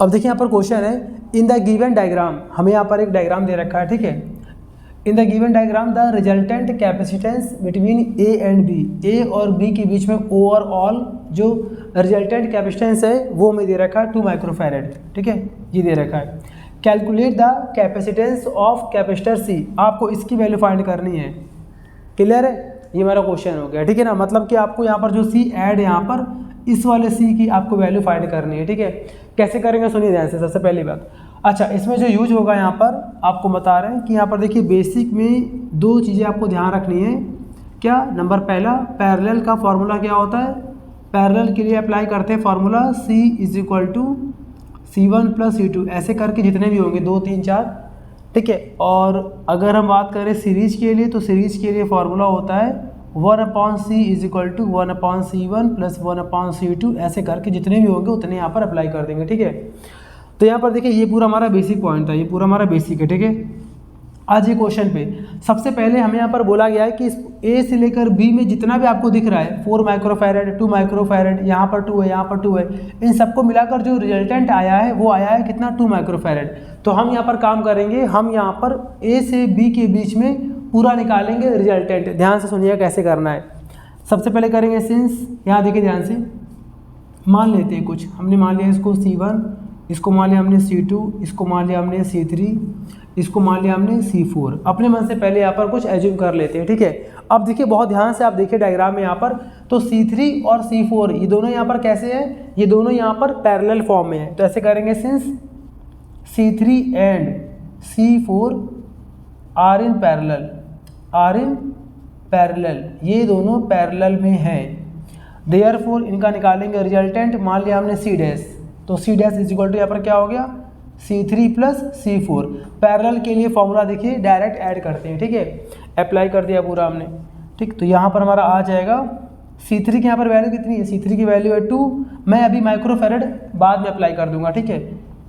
अब देखिए यहाँ पर क्वेश्चन है, इन द गिवन डायग्राम, हमें यहाँ पर एक डायग्राम दे रखा है, ठीक है। In the given diagram the resultant capacitance between A and B, A और बी के बीच में ओवरऑल जो रिजल्टेंट कैपेसिटेंस है वो हमें दे रखा है 2 माइक्रोफैरड, ठीक है, ये दे रखा है। Calculate the capacitance of capacitor C, आपको इसकी वैल्यू फाइंड करनी है। क्लियर है, ये मेरा क्वेश्चन हो गया, ठीक है ना। मतलब कि आपको यहाँ पर जो सी ऐड यहाँ पर इस वाले सी की आपको वैल्यू फाइंड करनी है, ठीक है। कैसे करेंगे सुनिए ध्यान से। सबसे पहली बात, अच्छा इसमें जो यूज होगा यहाँ पर आपको बता रहे हैं कि यहाँ पर देखिए बेसिक में 2 चीज़ें आपको ध्यान रखनी है। क्या, नंबर पहला, पैरेलल का फॉर्मूला क्या होता है, पैरेलल के लिए अप्लाई करते हैं फार्मूला C = C1 + C2, ऐसे करके जितने भी होंगे 2 3 4, ठीक है। और अगर हम बात करें सीरीज के लिए, तो सीरीज के लिए फार्मूला होता है 1/C = 1/C1 + 1/C2, ऐसे करके जितने भी होंगे उतने यहाँ पर अप्लाई कर देंगे, ठीक है। तो यहाँ पर देखिए ये पूरा हमारा बेसिक पॉइंट था, ये पूरा हमारा बेसिक है, ठीक है। आज ये क्वेश्चन पे सबसे पहले हमें यहाँ पर बोला गया है कि ए से लेकर बी में जितना भी आपको दिख रहा है 4 माइक्रोफैरड, 2 माइक्रोफैरड, यहाँ पर 2 है, यहाँ पर 2 है, इन सबको मिलाकर जो रिजल्टेंट आया है वो आया है कितना, 2 माइक्रोफैरड। तो हम यहाँ पर काम करेंगे, हम यहाँ पर ए से बी के बीच में पूरा निकालेंगे रिजल्टेंट। ध्यान से सुनिए कैसे करना है। सबसे पहले करेंगे सिंस, यहाँ देखिए ध्यान से, मान लेते हैं कुछ, हमने मान लिया इसको C1, इसको मान लिया हमने C2, इसको मान लिया हमने C3, इसको मान लिया हमने C4। अपने मन से पहले यहाँ पर कुछ एज्यूम कर लेते हैं, ठीक है। अब देखिए बहुत ध्यान से आप देखिए डायग्राम में यहाँ पर, तो C3 और C4 ये दोनों यहाँ पर कैसे हैं, ये दोनों यहाँ पर पैरेलल फॉर्म में है। तो ऐसे करेंगे since C3 and C4 are in parallel, ये दोनों पैरेलल में हैं, देयरफॉर इनका निकालेंगे रिजल्टेंट। मान लिया हमने C', तो C' = यहाँ पर क्या हो गया, C3 + C4। पैरेलल के लिए फॉर्मूला देखिए डायरेक्ट ऐड करते हैं, ठीक है, अप्लाई कर दिया पूरा हमने, ठीक। तो यहाँ पर हमारा आ जाएगा C3 की यहाँ पर वैल्यू कितनी है, C3 की वैल्यू है 2, मैं अभी माइक्रोफैरड बाद में अप्लाई कर दूंगा, ठीक है,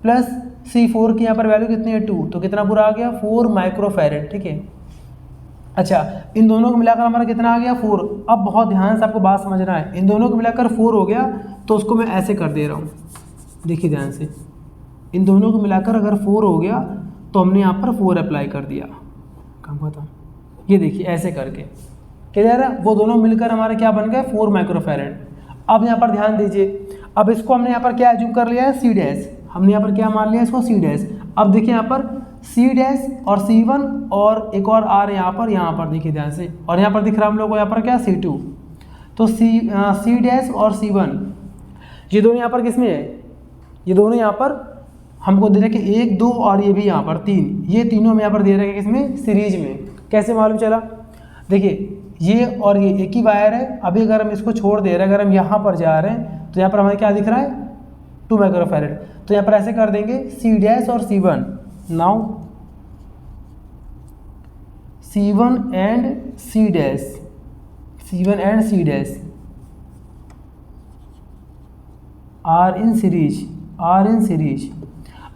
प्लस C4 की यहाँ पर वैल्यू कितनी है 2, तो कितना पूरा आ गया 4 माइक्रोफैरड, ठीक है। अच्छा इन दोनों को मिलाकर हमारा कितना आ गया 4। अब बहुत ध्यान से आपको बात समझना है, इन दोनों को मिलाकर 4 हो गया, तो उसको मैं ऐसे कर दे रहा हूँ, देखिए ध्यान से, इन दोनों को मिलाकर अगर 4 हो गया तो हमने यहाँ पर 4 अप्लाई कर दिया, कहाँ बताऊँ, ये देखिए ऐसे करके, क्लियर है। वो दोनों मिलकर हमारे क्या बन गए 4 माइक्रोफैरड। अब यहाँ पर ध्यान दीजिए, अब इसको हमने यहाँ पर क्या एज्यूम कर लिया है C', हमने यहाँ पर क्या मान लिया इसको C'। अब देखिए यहाँ पर C' और C1 और एक और R यहाँ पर देखिए ध्यान से, और यहाँ पर दिख रहा है हम लोग को यहाँ पर क्या C2। तो C' और C1 ये दोनों यहाँ पर किस में है, ये दोनों यहाँ पर हमको दे रखे 1 2 और ये भी यहाँ पर 3, ये तीनों में यहाँ पर दे रखे किसमें, सीरीज में। कैसे मालूम चला, देखिए ये और ये एक ही वायर है। अभी अगर हम इसको छोड़ दे रहे हैं, अगर हम यहाँ पर जा रहे हैं तो यहाँ पर हमें क्या दिख रहा है 2 माइक्रोफैरड। तो यहाँ पर ऐसे कर देंगे C' और C1, now C1 and C' are in series.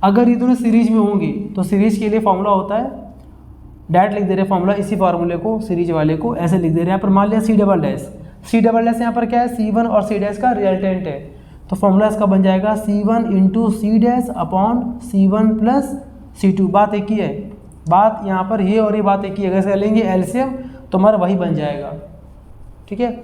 अगर ये दोनों सीरीज में होंगी तो सीरीज के लिए फॉर्मूला होता है, डायरेक्ट लिख दे रहे हैं फॉर्मूला, इसी फार्मूले को सीरीज वाले को ऐसे लिख दे रहे हैं। यहाँ पर मान लिया C', यहाँ पर क्या है C1 और C' का रिजल्टेंट है, तो फॉर्मूला इसका बन जाएगा C1 × C' upon C1 + C2। बात एक ही है, बात यहाँ पर ये और ये बात एक ही है। अगर लेंगे एलसीएम तो हमारा वही बन जाएगा, ठीक है।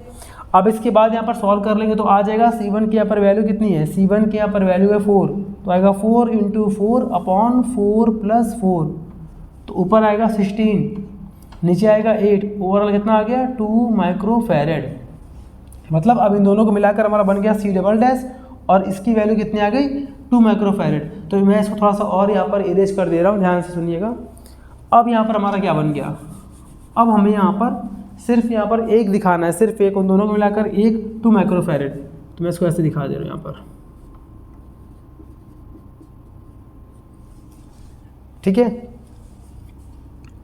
अब इसके बाद यहाँ पर सॉल्व कर लेंगे तो आ जाएगा C1 की यहाँ पर वैल्यू कितनी है, C1 की यहाँ पर वैल्यू है 4, तो आएगा 4 × 4 अपॉन 4 + 4, तो ऊपर आएगा 16, नीचे आएगा 8, ओवरऑल कितना आ गया 2 माइक्रोफैरड। मतलब अब इन दोनों को मिलाकर हमारा बन गया C', और इसकी वैल्यू कितनी आ गई 2 माइक्रोफैरड। तो मैं इसको थोड़ा सा और यहाँ पर इरेज कर दे रहा हूँ, ध्यान से सुनिएगा। अब यहाँ पर हमारा क्या बन गया, अब हमें यहाँ पर सिर्फ यहाँ पर एक दिखाना है, सिर्फ एक, उन दोनों को मिलाकर 2 माइक्रोफैरड। तो मैं इसको ऐसे दिखा दे रहा हूँ यहाँ पर, ठीक है।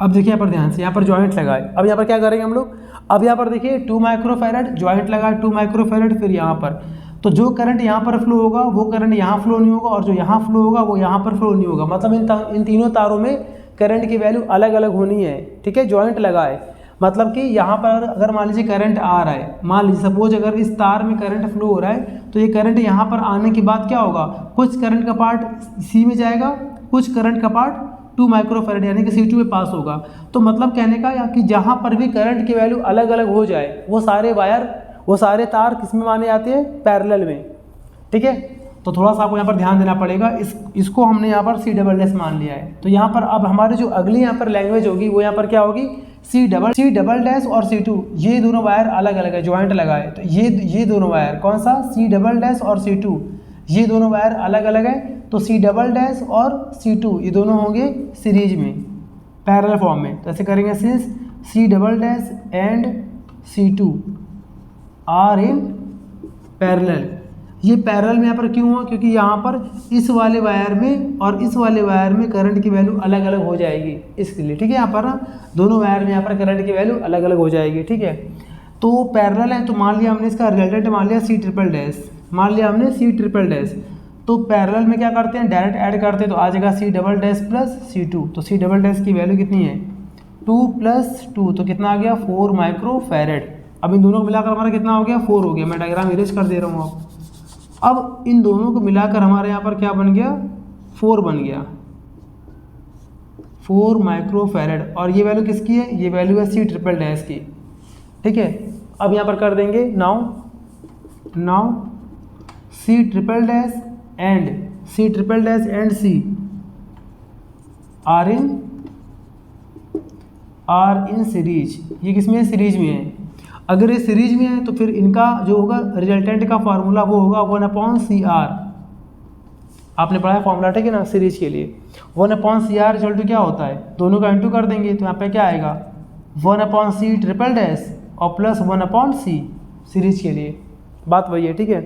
अब देखिए यहाँ पर ध्यान से, यहाँ पर जॉइंट लगाए। अब यहाँ पर क्या करेंगे हम लोग, अब यहाँ पर देखिए 2 माइक्रोफैरड जॉइंट लगाए, 2 माइक्रोफैरड, फिर यहाँ पर, तो जो करंट यहाँ पर फ्लो होगा वो करंट यहाँ फ्लो नहीं होगा, और जो यहाँ फ्लो होगा वो यहाँ पर फ्लो नहीं होगा। मतलब इन तीनों तारों में करंट की वैल्यू अलग अलग होनी है, ठीक है, जॉइंट लगाए। मतलब कि यहाँ पर अगर मान लीजिए करंट आ रहा है, मान लीजिए सपोज अगर इस तार में करंट फ्लो हो रहा है, तो ये करंट यहाँ पर आने के बाद क्या होगा, कुछ करंट का पार्ट सी में जाएगा, कुछ करंट का पार्ट 2 माइक्रोफैरड यानी कि C2 में पास होगा। तो मतलब कहने का कि जहाँ पर भी करंट की वैल्यू अलग अलग हो जाए, वो सारे वायर, वो सारे तार किस में माने जाते हैं, पैरेलल में। ठीक है, तो थोड़ा सा आपको यहाँ पर ध्यान देना पड़ेगा। इसको हमने यहाँ पर C डबल मान लिया है। तो यहाँ पर अब हमारी जो अगली यहाँ पर लैंग्वेज होगी वो यहाँ पर क्या होगी, C डबल डैश और C2, ये दोनों वायर अलग अलग है, ज्वाइंट लगा है। तो ये दोनों वायर कौन सा, C डबल डैश और C2, ये दोनों वायर अलग अलग है। तो C डबल डैश और C2 ये दोनों होंगे सीरीज में, पैरेलल फॉर्म में। तो ऐसे करेंगे, since C double dash and C2 are in parallel. ये पैरेलल में यहाँ पर क्यों हुआ, क्योंकि यहाँ पर इस वाले वायर में और इस वाले वायर में करंट की वैल्यू अलग अलग हो जाएगी, इसलिए। ठीक है, यहाँ पर दोनों वायर में यहाँ पर करंट की वैल्यू अलग अलग हो जाएगी। ठीक है, तो पैरेलल है, तो मान लिया हमने इसका रिजल्टेंट मान लिया C ट्रिपल डैश, मान लिया हमने C ट्रिपल डैश। तो पैरेलल में क्या करते हैं, डायरेक्ट ऐड करते हैं, तो आ जाएगा C double dash plus C2। तो C डबल डैश की वैल्यू कितनी है, 2 + 2, तो कितना आ गया, 4 माइक्रोफैरड। अब इन दोनों को मिलाकर हमारा कितना हो गया, 4 हो गया। मैं डायग्राम इरेज कर दे रहा हूँ। अब इन दोनों को मिलाकर हमारे यहाँ पर क्या बन गया, 4 बन गया, 4 माइक्रोफैरड। और ये वैल्यू किसकी है, ये वैल्यू है C ट्रिपल डैश की। ठीक है, अब यहाँ पर कर देंगे now C triple dash and C are in series. ये किसमें है, सीरीज में है। अगर ये सीरीज में है तो फिर इनका जो होगा रिजल्टेंट का फार्मूला वो होगा 1/CR। आपने पढ़ा है फॉर्मूला, ठीक है ना, सीरीज के लिए 1/CR इक्वल टू क्या होता है, दोनों का इंटू कर देंगे तो यहाँ पे क्या आएगा, 1/C ट्रिपल डैश और प्लस 1/C सीरीज के लिए। बात वही है। ठीक है,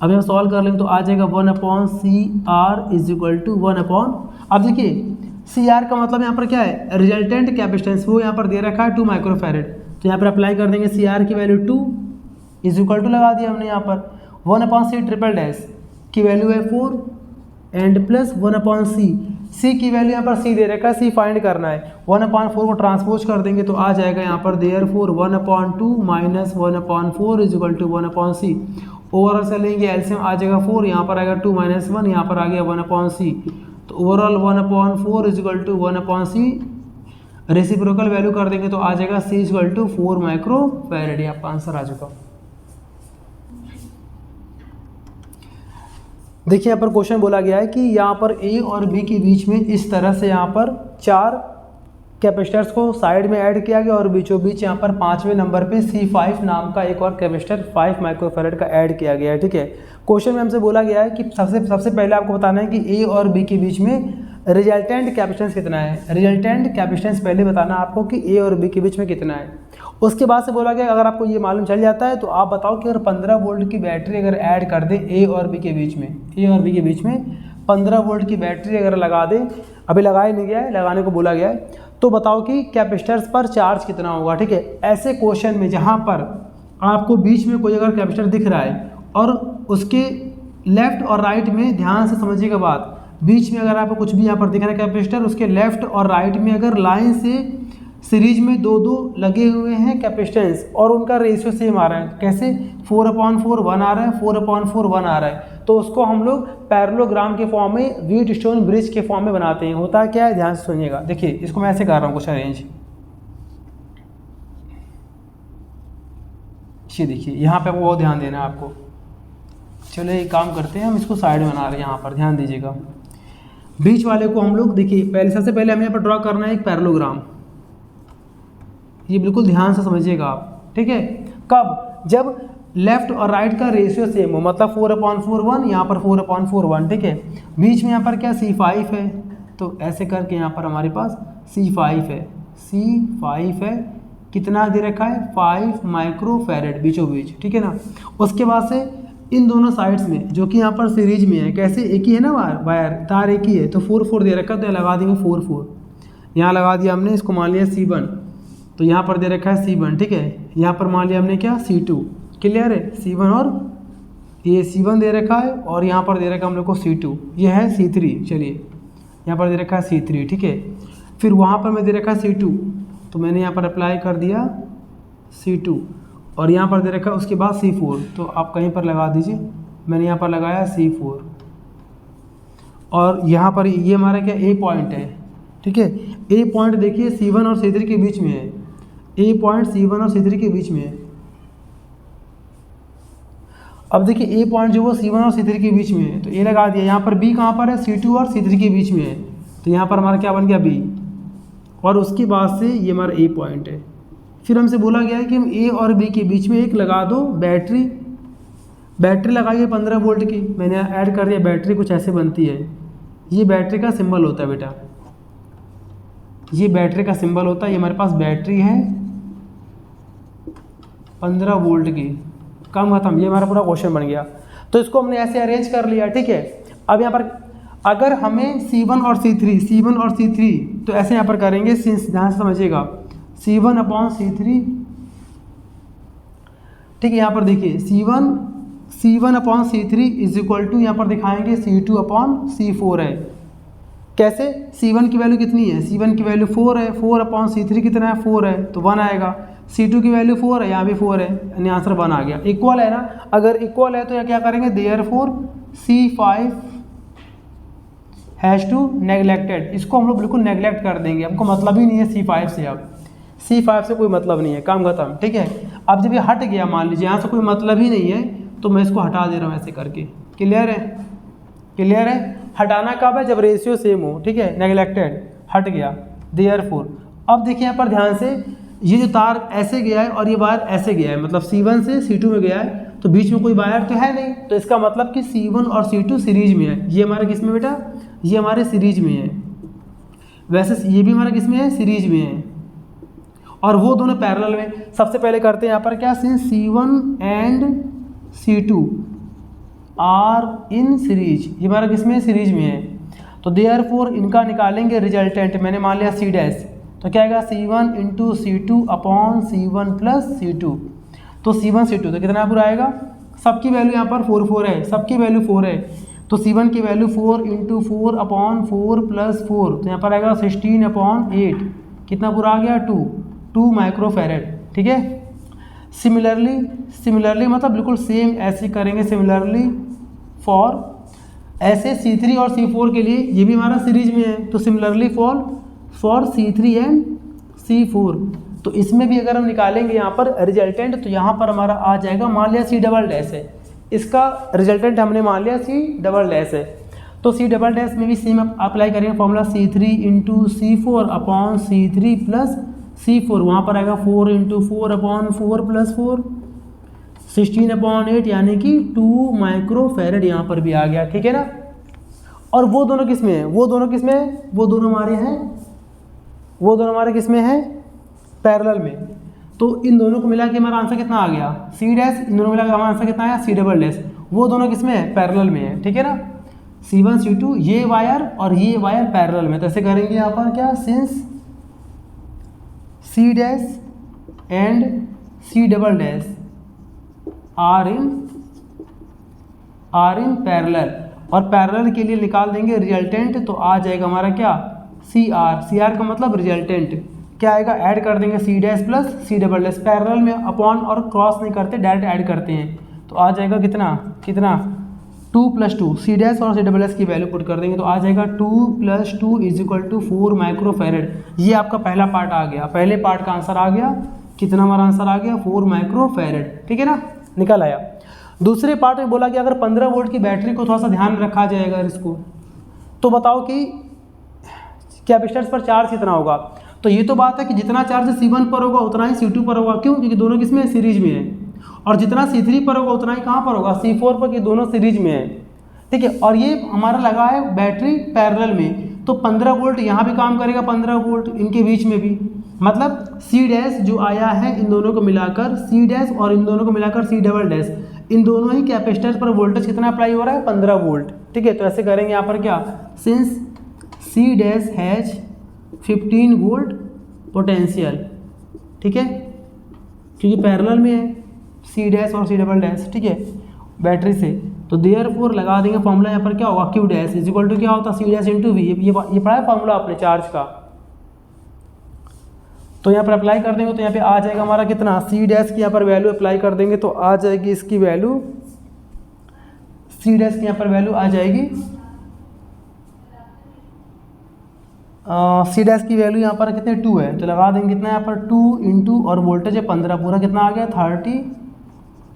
अब हम सॉल्व कर लेंगे तो आ जाएगा 1/CR इज इक्वल टू 1/। अब देखिए CR का मतलब यहाँ पर क्या है, रिजल्टेंट कैपेसिटेंस, वो यहाँ पर दे रखा है 2 माइक्रोफैरड। तो यहाँ पर अप्लाई कर देंगे, CR की वैल्यू 2 इज इक्वल टू लगा दिया हमने यहाँ पर, 1/C ट्रिपल डैश की वैल्यू है 4 एंड प्लस 1/C की वैल्यू यहाँ पर C दे रखा है, C फाइंड करना है। 1/4 को ट्रांसपोज कर देंगे तो आ जाएगा यहाँ पर therefore 1/2 minus 1/4 is equal to 1/C। Overall से लेंगे एलसीएम, आ जाएगा 4, यहाँ पर आएगा 2 - 1, यहाँ पर आ गया 1/C। तो overall 1/4 is equal to 1/C। Reciprocal value कर देंगे तो आ जाएगा C इक्वल टू 4 माइक्रोफैरड। आपका आंसर आ चुका। देखिए यहाँ पर क्वेश्चन बोला गया है कि यहाँ पर A और B के बीच में इस तरह से यहाँ पर 4 कैपेसिटर्स को साइड में ऐड किया गया और बीचों बीच यहाँ पर 5वें नंबर पे C5 नाम का एक और कैपेसिटर 5 माइक्रोफैरड का ऐड किया गया है। ठीक है, क्वेश्चन में हमसे बोला गया है कि सबसे पहले आपको बताना है कि A और B के बीच में रिजल्टेंट कैपेसिटेंस कितना है। रिजल्टेंट कैपेसिटेंस पहले बताना आपको कि A और B के बीच में कितना है। उसके बाद से बोला गया अगर आपको ये मालूम चल जाता है तो आप बताओ कि अगर 15 वोल्ट की बैटरी अगर ऐड कर दे A और B के बीच में 15 वोल्ट की बैटरी अगर लगा दे, अभी लगाया नहीं गया है, लगाने को बोला गया है, तो बताओ कि कैपेसिटर्स पर चार्ज कितना होगा। ठीक है, ऐसे क्वेश्चन में जहाँ पर आपको बीच में कोई अगर कैपेसिटर दिख रहा है और उसके लेफ्ट और राइट में, ध्यान से समझिएगा बात, बीच में अगर आपको कुछ भी यहाँ पर दिख रहा है कैपेसिटर, उसके लेफ्ट और राइट में अगर लाइन से सीरीज में 2-2 लगे हुए हैं कैपेसिटेंस और उनका रेशियो सेम आ रहा है, कैसे 4/4 1 आ रहा है, 4/4 1 आ रहा है, तो उसको हम लोग पैरेललोग्राम के फॉर्म में, व्हीटस्टोन ब्रिज के फॉर्म में बनाते हैं। होता क्या है, ध्यान से सुनिएगा। देखिए इसको मैं ऐसे कर रहा हूँ कुछ अरेंज, ये देखिए यहाँ पे बहुत ध्यान देना है आपको। चलो एक काम करते हैं, हम इसको साइड में बना रहे हैं, यहाँ पर ध्यान दीजिएगा। बीच वाले को हम लोग देखिए सबसे पहले हमें यहाँ पर ड्रॉ करना है एक पैरेललोग्राम, ये बिल्कुल ध्यान से समझिएगा आप। ठीक है, कब, जब लेफ्ट और राइट का रेशियो सेम हो, मतलब 4/4 1, यहाँ पर 4/4 1। ठीक है, बीच में यहाँ पर क्या C5 है, तो ऐसे करके यहाँ पर हमारे पास C5 है, कितना दे रखा है 5 माइक्रोफैरड बीचों बीच। ठीक है ना, उसके बाद से इन दोनों साइड्स में जो कि यहाँ पर सीरीज में है, कैसे एक ही है ना वायर, तार एक ही है, तो 4 दे रखा है, तो लगा देंगे 4 यहाँ लगा दिया हमने, इसको मान लिया C1, तो यहाँ पर दे रखा है C1। ठीक है, यहाँ पर मान लिया हमने क्या C2, क्लियर है, C1 और ये C1 दे रखा है और यहाँ पर दे रखा है हम लोग को C2, ये है C3। चलिए यहाँ पर दे रखा है C3। ठीक है, फिर वहाँ पर मैं दे रखा है C2, तो मैंने यहाँ पर अप्लाई कर दिया C2 और यहाँ पर दे रखा उसके बाद C4, तो आप कहीं पर लगा दीजिए। मैंने यहाँ पर लगाया C4 और यहाँ पर ये हमारा क्या A पॉइंट है, ठीक है। A पॉइंट देखिए C1 और C3 के बीच में है, A पॉइंट C1 और C3 के बीच में है। अब देखिए A पॉइंट जो वो C1 और C3 के बीच में है, तो A लगा दिया। यहाँ पर B कहाँ पर है, C2 और C3 के बीच में है, तो यहाँ पर हमारा क्या बन गया B, और उसके बाद से ये हमारा A पॉइंट है। फिर हमसे बोला गया है कि हम A और B के बीच में एक लगा दो बैटरी। बैटरी लगाइए 15 वोल्ट की, मैंने ऐड कर दिया। बैटरी कुछ ऐसे बनती है, ये बैटरी का सिंबल होता है बेटा, ये बैटरी का सिंबल होता है। ये हमारे पास बैटरी है 15 वोल्ट की, काम खत्म। ये हमारा पूरा क्वेश्चन बन गया। तो इसको हमने ऐसे अरेंज कर लिया, ठीक है। अब यहाँ पर अगर हमें C1 और C3 तो ऐसे यहाँ पर करेंगे, ध्यान से समझिएगा, C1/C3, ठीक है। यहाँ पर देखिए C1/C3 इज इक्वल टू, यहाँ पर दिखाएंगे C2/C4 है। कैसे, C1 की वैल्यू कितनी है, C1 की वैल्यू 4 है, 4/C3 कितना है, 4 है, तो 1 आएगा। C2 की वैल्यू 4 है, यहाँ भी 4 है, यानी आंसर 1 आ गया। इक्वल है ना, अगर इक्वल है तो यह क्या करेंगे, therefore C5 has to neglected, इसको हम लोग बिल्कुल नेगलेक्ट कर देंगे, हमको मतलब ही नहीं है C5 से। अब C5 से कोई मतलब नहीं है, काम खत्म, ठीक है। अब जब ये हट गया, मान लीजिए यहाँ से कोई मतलब ही नहीं है, तो मैं इसको हटा दे रहा हूँ ऐसे करके। क्लियर है, क्लियर है। हटाना कब है, जब रेशियो सेम हो, ठीक है। नेगलेक्टेड हट गया, देयरफॉर। अब देखिए यहाँ पर ध्यान से, ये जो तार ऐसे गया है और ये वायर ऐसे गया है, मतलब C1 से C2 में गया है, तो बीच में कोई वायर तो है नहीं, तो इसका मतलब कि C1 और C2 सीरीज में है। ये हमारे किस में बेटा, ये हमारे सीरीज में है। वैसे ये भी हमारा किस में है, सीरीज में है, और वो दोनों पैरेलल में। सबसे पहले करते हैं यहाँ पर क्या, since C1 and C2 are in series, ये हमारा किस में है, सीरीज में है। तो देयरफॉर इनका निकालेंगे रिजल्टेंट, मैंने मान लिया C', तो क्या आएगा C1 into C2/C1 plus C2, तो C1 C2 तो कितना पूरा आएगा, सबकी वैल्यू यहाँ पर 4 है, सबकी वैल्यू 4 है, तो C1 की वैल्यू 4 इंटू 4/4 प्लस 4, तो यहाँ पर आएगा 16/8, कितना पूरा आ गया, 2 माइक्रोफैरेड, ठीक है। सिमिलरली मतलब बिल्कुल सेम ऐसे करेंगे। सिमिलरली फॉर ऐसे C3 और C4 के लिए, ये भी हमारा सीरीज में है, तो similarly for C3 and C4, तो इसमें भी अगर हम निकालेंगे यहाँ पर रिजल्टेंट, तो यहाँ पर हमारा आ जाएगा, मान लिया C" है, इसका रिजल्टेंट हमने मान लिया C" है, तो C" में भी सेम अप्लाई करेंगे formula, C3 into C4/C3 plus C4, वहाँ पर आएगा 4 इंटू 4/4 प्लस 4, 16/8, यानी कि 2 माइक्रोफैरेड यहाँ पर भी आ गया, ठीक है ना। और वो दोनों किस में है, वो दोनों किस में है, वो दोनों हमारे किस में है, पैरेलल में। तो इन दोनों को मिला के हमारा आंसर कितना आ गया, C', इन दोनों मिला के हमारा आंसर कितना आया, C', वो दोनों किस में है, पैरेलल में है, ठीक है ना। C1 C2 ये वायर और ये वायर पैरेलल में, तो ऐसे करेंगे यहाँ पर क्या, since C' and C" are in parallel, और पैरेलल के लिए निकाल देंगे रिजल्टेंट, तो आ जाएगा हमारा क्या, CR का मतलब रिजल्टेंट क्या आएगा, ऐड कर देंगे C' प्लस C', पैरेलल में अपॉन और क्रॉस नहीं करते, डायरेक्ट ऐड करते हैं, तो आ जाएगा कितना 2 + 2, C' और C' की वैल्यू पुट कर देंगे, तो आ जाएगा 2 + 2 = 4 माइक्रोफैरेड। ये आपका पहला पार्ट आ गया, पहले पार्ट का आंसर आ गया, कितना हमारा आंसर आ गया, 4 माइक्रोफैरेड, ठीक है ना, निकल आया। दूसरे पार्ट में बोला कि अगर 15 वोल्ट की बैटरी को थोड़ा सा ध्यान रखा जाएगा इसको, तो बताओ कि कैपेसिटर्स पर चार्ज कितना होगा। तो ये तो बात है कि जितना चार्ज C1 पर होगा उतना ही C2 पर होगा, क्यों, क्योंकि दोनों किसमें सीरीज में है, और जितना C3 पर होगा उतना ही कहाँ पर होगा, C4 पर, कि दोनों सीरीज में है, ठीक है। और ये हमारा लगा है बैटरी पैरेलल में, तो 15 वोल्ट यहाँ भी काम करेगा, 15 वोल्ट इनके बीच में भी, मतलब C' जो आया है इन दोनों को मिलाकर, C' और इन दोनों को मिलाकर C', इन दोनों ही कैपेसिटर्स पर वोल्टेज कितना अप्लाई हो रहा है, 15 वोल्ट, ठीक है। तो ऐसे करेंगे यहाँ पर क्या, since C' has 15 volt potential, ठीक है, क्योंकि पैरेलल में है C' और C', ठीक है, बैटरी से, तो देयरफॉर लगा देंगे फॉर्मूला, यहाँ पर क्या होगा, Q' = क्या होता है, C' × V, ये पढ़ा है फॉर्मूला आपने चार्ज का, तो यहाँ पर अप्लाई कर देंगे तो यहाँ पे आ जाएगा हमारा कितना, सी डैश की यहाँ पर वैल्यू अप्लाई कर देंगे तो आ जाएगी इसकी वैल्यू, सी डैश की यहाँ पर वैल्यू आ जाएगी, सी डैश की वैल्यू यहाँ पर कितने 2 है, तो लगा देंगे कितना यहाँ पर 2 इंटू और वोल्टेज है 15, पूरा कितना आ गया 30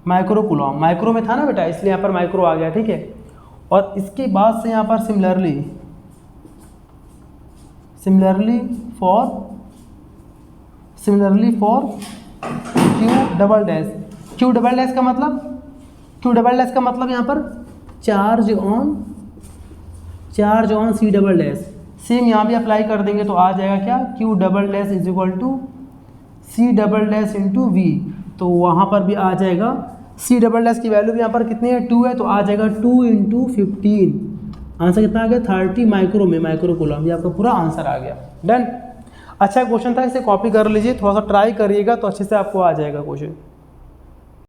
माइक्रो कूलम। माइक्रो में था ना बेटा, इसलिए यहाँ पर माइक्रो आ गया, ठीक है। और इसके बाद से यहाँ पर similarly for Q double dash. Q double dash का मतलब यहाँ पर charge on C double dash. Same यहाँ भी अप्लाई कर देंगे तो आ जाएगा क्या, Q double dash is equal to C double dash into V. तो वहाँ पर भी आ जाएगा, सी डबल डैश की वैल्यू भी यहाँ पर कितनी है 2 है, तो आ जाएगा 2 इंटू 15, आंसर कितना आ गया 30 माइक्रो में माइक्रो कूलम। ये आपका पूरा आंसर आ गया। डन। अच्छा क्वेश्चन था, इसे कॉपी कर लीजिए, थोड़ा सा ट्राई करिएगा तो अच्छे से आपको आ जाएगा क्वेश्चन।